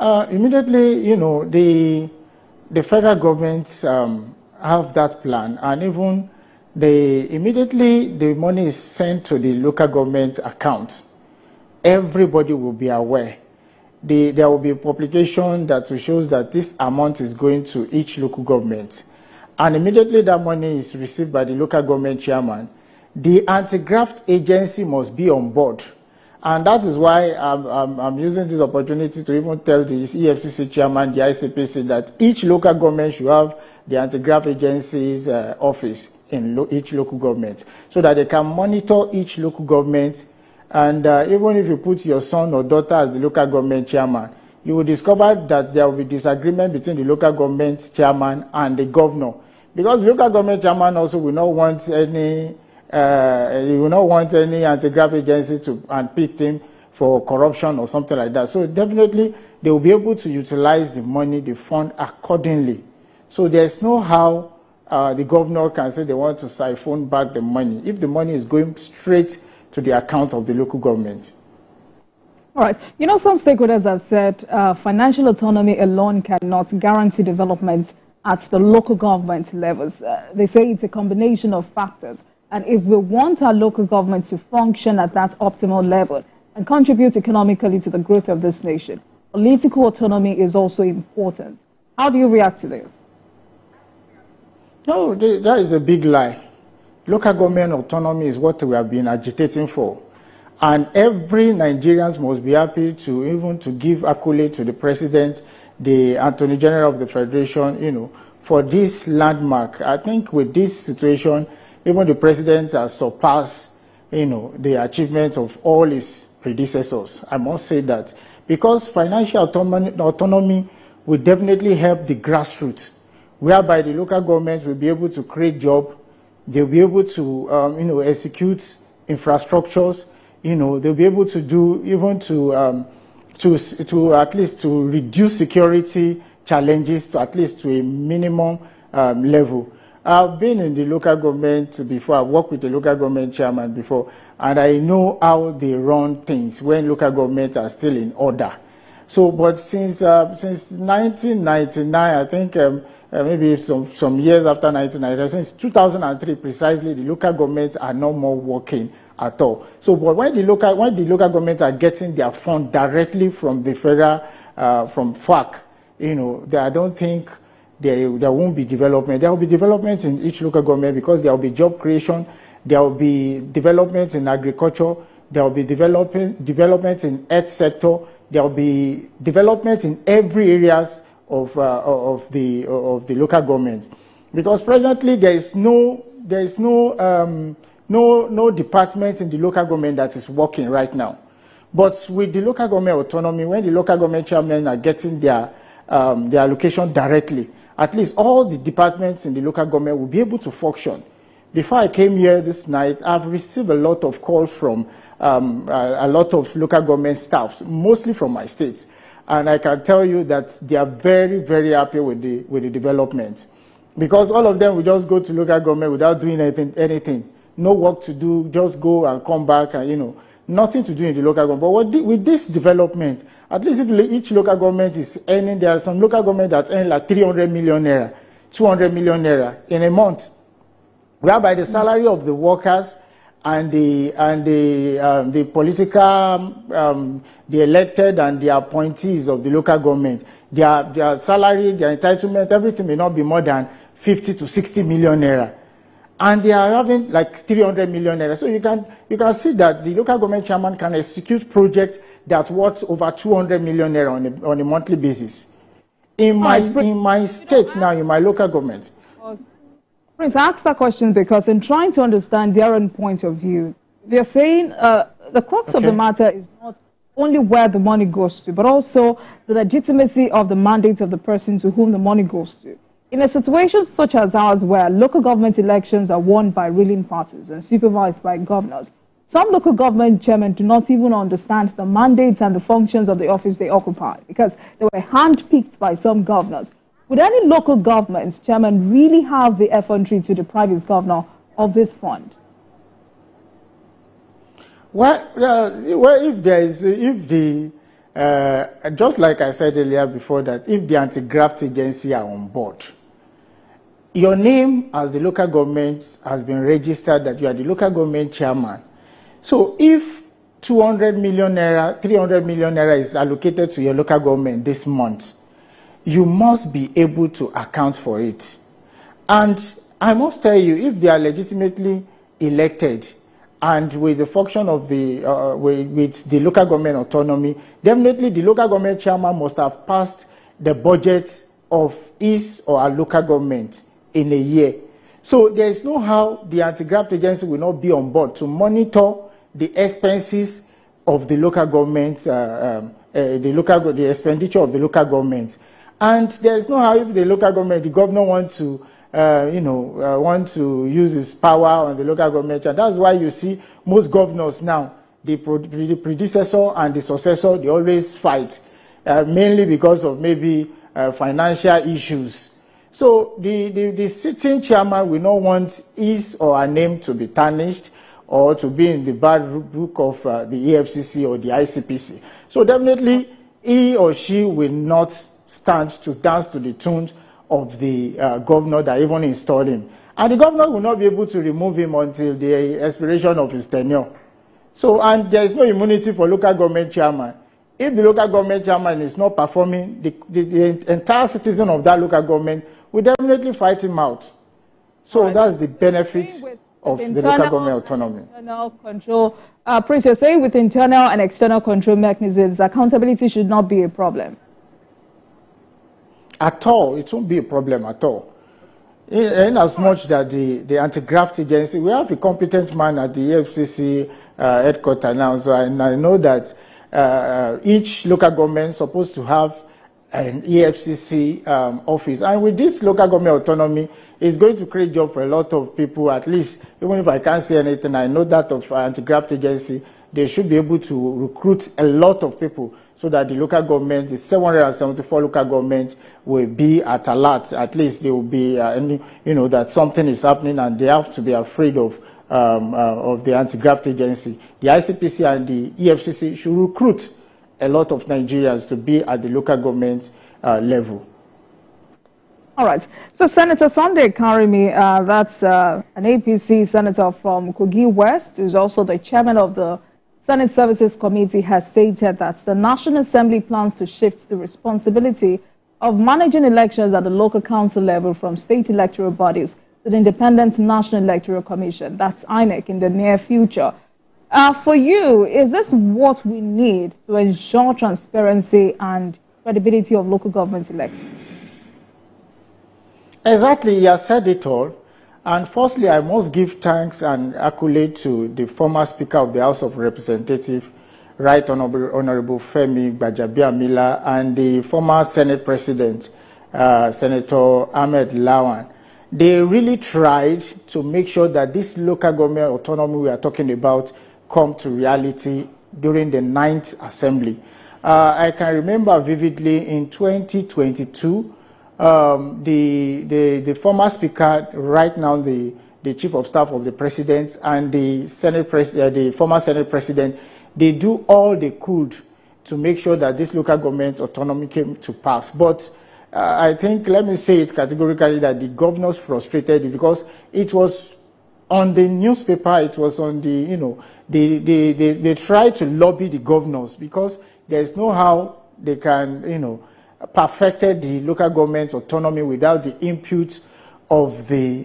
Immediately, the federal government have that plan, and even immediately the money is sent to the local government account. Everybody will be aware. There will be a publication that shows that this amount is going to each local government. And immediately that money is received by the local government chairman, the anti-graft agency must be on board. And that is why I'm using this opportunity to even tell the EFCC chairman, the ICPC, that each local government should have the anti-graft agency's office in each local government, so that they can monitor each local government. And even if you put your son or daughter as the local government chairman, you will discover that there will be disagreement between the local government chairman and the governor. Because the local government chairman also will not want any anti-graft agency to unpick him for corruption or something like that. So definitely they will be able to utilize the money, the fund accordingly. So there's no how the governor can say they want to siphon back the money if the money is going straight to the account of the local government. All right. Some stakeholders have said financial autonomy alone cannot guarantee development at the local government levels. They say it's a combination of factors. And if we want our local government to function at that optimal level and contribute economically to the growth of this nation, political autonomy is also important. How do you react to this? No, that is a big lie. Local government autonomy is what we have been agitating for. And every Nigerian must be happy to give accolade to the President, the Attorney General of the Federation, for this landmark. I think with this situation, even the President has surpassed, the achievement of all his predecessors. I must say that. Because financial autonomy will definitely help the grassroots, whereby the local governments will be able to create jobs, they'll be able to, execute infrastructures, they'll be able to do, even to at least to reduce security challenges to at least to a minimum level. I've been in the local government before. I've worked with the local government chairman before, and I know how they run things when local government are still in order. So, but since 1999, I think maybe some years after 1999, since 2003 precisely, the local governments are no more working at all. So, but when the local governments are getting their fund directly from the federal, from FAC, I don't think there won't be development. There will be development in each local government because there will be job creation, there will be development in agriculture, there will be development in health sector, there will be development in every areas of the local government. Because presently there is no department in the local government that is working right now. But with the local government autonomy, when the local government chairmen are getting their allocation directly, at least all the departments in the local government will be able to function. Before I came here this night, I've received a lot of calls from a lot of local government staff, mostly from my states. And I can tell you that they are very, very happy with the development. Because all of them will just go to local government without doing anything. No work to do, just go and come back and, nothing to do in the local government. But with this development, at least if each local government is earning, there are some local government that earn like 300 million naira, 200 million naira in a month, whereby the salary of the workers and the political, the elected and the appointees of the local government, their salary, their entitlement, everything may not be more than 50 to 60 million naira. And they are having like 300 million naira. So you can see that the local government chairman can execute projects that worth over 200 million naira on a monthly basis. In my state now, in my local government. Prince, I asked that question because in trying to understand their own point of view, they're saying the crux of the matter is not only where the money goes to, but also the legitimacy of the mandate of the person to whom the money goes to. In a situation such as ours, where local government elections are won by ruling parties and supervised by governors, some local government chairmen do not even understand the mandates and the functions of the office they occupy because they were handpicked by some governors. Would any local government chairman really have the effrontery to deprive his governor of this fund? Well, if just like I said earlier before, that if the anti-graft agency are on board, your name as the local government has been registered that you are the local government chairman. So if 200 million naira, 300 million naira is allocated to your local government this month, you must be able to account for it. And I must tell you, if they are legitimately elected and with the function of the, with the local government autonomy, definitely the local government chairman must have passed the budget of his or her local government in a year. So there is no how the anti-graft agency will not be on board to monitor the expenses of the local government, the expenditure of the local government. And there is no how if the local government, the governor wants to, want to use his power on the local government. And that's why you see most governors now, the predecessor and the successor, they always fight, mainly because of maybe financial issues. So the sitting chairman will not want his or her name to be tarnished or to be in the bad book of the EFCC or the ICPC. So definitely he or she will not stand to dance to the tunes of the governor that even installed him. And the governor will not be able to remove him until the expiration of his tenure. So, and there is no immunity for local government chairman. If the local government chairman is not performing, the entire citizen of that local government will definitely fight him out. So right. That's the benefit of the local government autonomy. Internal control. Prince, you're saying with internal and external control mechanisms, accountability should not be a problem. At all, it won't be a problem at all. In as much that the anti-graft agency, we have a competent man at the EFCC headquarters now, so I know that each local government is supposed to have an EFCC office. And with this local government autonomy, it's going to create jobs for a lot of people, at least. Even if I can't say anything, I know that of anti-graft agency, they should be able to recruit a lot of people so that the local government, the 774 local governments, will be at alert. At least they will be, that something is happening and they have to be afraid of the anti-graft agency. The ICPC and the EFCC should recruit a lot of Nigerians to be at the local government level. All right. So Senator Sunday Karimi, that's an APC senator from Kogi West, who's also the chairman of the Senate Services Committee, has stated that the National Assembly plans to shift the responsibility of managing elections at the local council level from state electoral bodies to the Independent National Electoral Commission, that's INEC, in the near future. For you, is this what we need to ensure transparency and credibility of local government elections? Exactly, he has said it all. And firstly, I must give thanks and accolade to the former Speaker of the House of Representatives, Right Honorable Femi Gbajabiamila, and the former Senate President, Senator Ahmed Lawan. They really tried to make sure that this local government autonomy we are talking about come to reality during the 9th Assembly. I can remember vividly in 2022, the former Speaker, right now the Chief of Staff of the President, and the the former Senate President, they do all they could to make sure that this local government autonomy came to pass. But I think, let me say it categorically, that the governors frustrated it because it was on the newspaper, it was on the, they tried to lobby the governors because there's no how they can, perfected the local government's autonomy without the input of the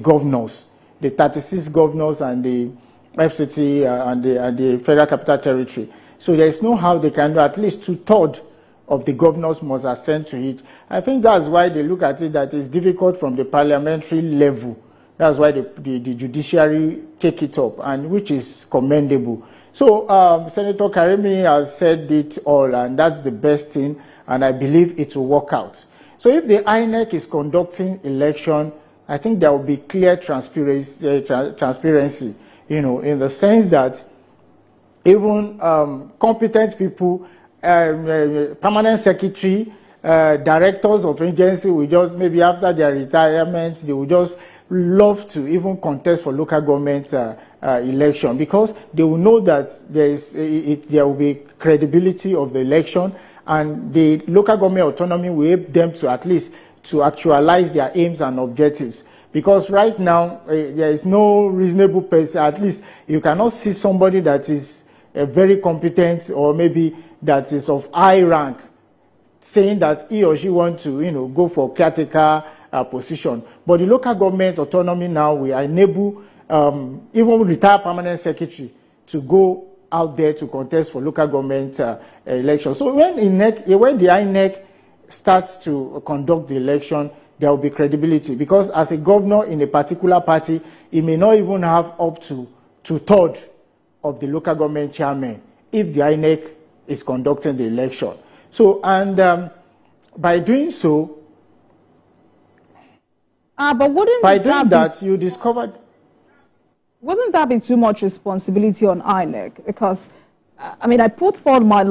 governors, the 36 governors and the FCT and the Federal Capital Territory. So there's no how they can do. At least 2/3 of the governors must assent to it. I think that's why they look at it that it's difficult from the parliamentary level. That's why the judiciary take it up, and which is commendable. So Senator Karimi has said it all, and that's the best thing, and I believe it will work out. So if the INEC is conducting election, I think there will be clear transparency, in the sense that even competent people, permanent secretary, directors of agency will just, maybe after their retirement, they will just love to even contest for local government election, because they will know that there will be credibility of the election, and the local government autonomy will help them to at least to actualize their aims and objectives. Because right now, there is no reasonable person, at least you cannot see somebody that is very competent or maybe that is of high rank saying that he or she wants to, go for caretaker position. But the local government autonomy now will enable even retired permanent secretary to go out there to contest for local government elections. So when the INEC starts to conduct the election, there will be credibility, because as a governor in a particular party, he may not even have up to 2/3 of the local government chairman if the INEC is conducting the election. So, and by doing so, but wouldn't by doing that, you discovered. Wouldn't that be too much responsibility on INEC? Because, I mean, I put forward my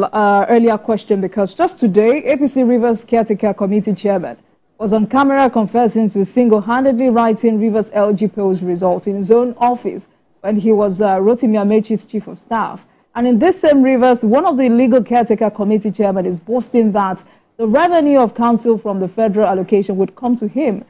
earlier question because just today, APC Rivers Caretaker Committee Chairman was on camera confessing to single-handedly writing Rivers LG polls result in his own office when he was Rotimi Amechi's chief of staff. And in this same Rivers, one of the legal caretaker committee chairmen is boasting that the revenue of council from the federal allocation would come to him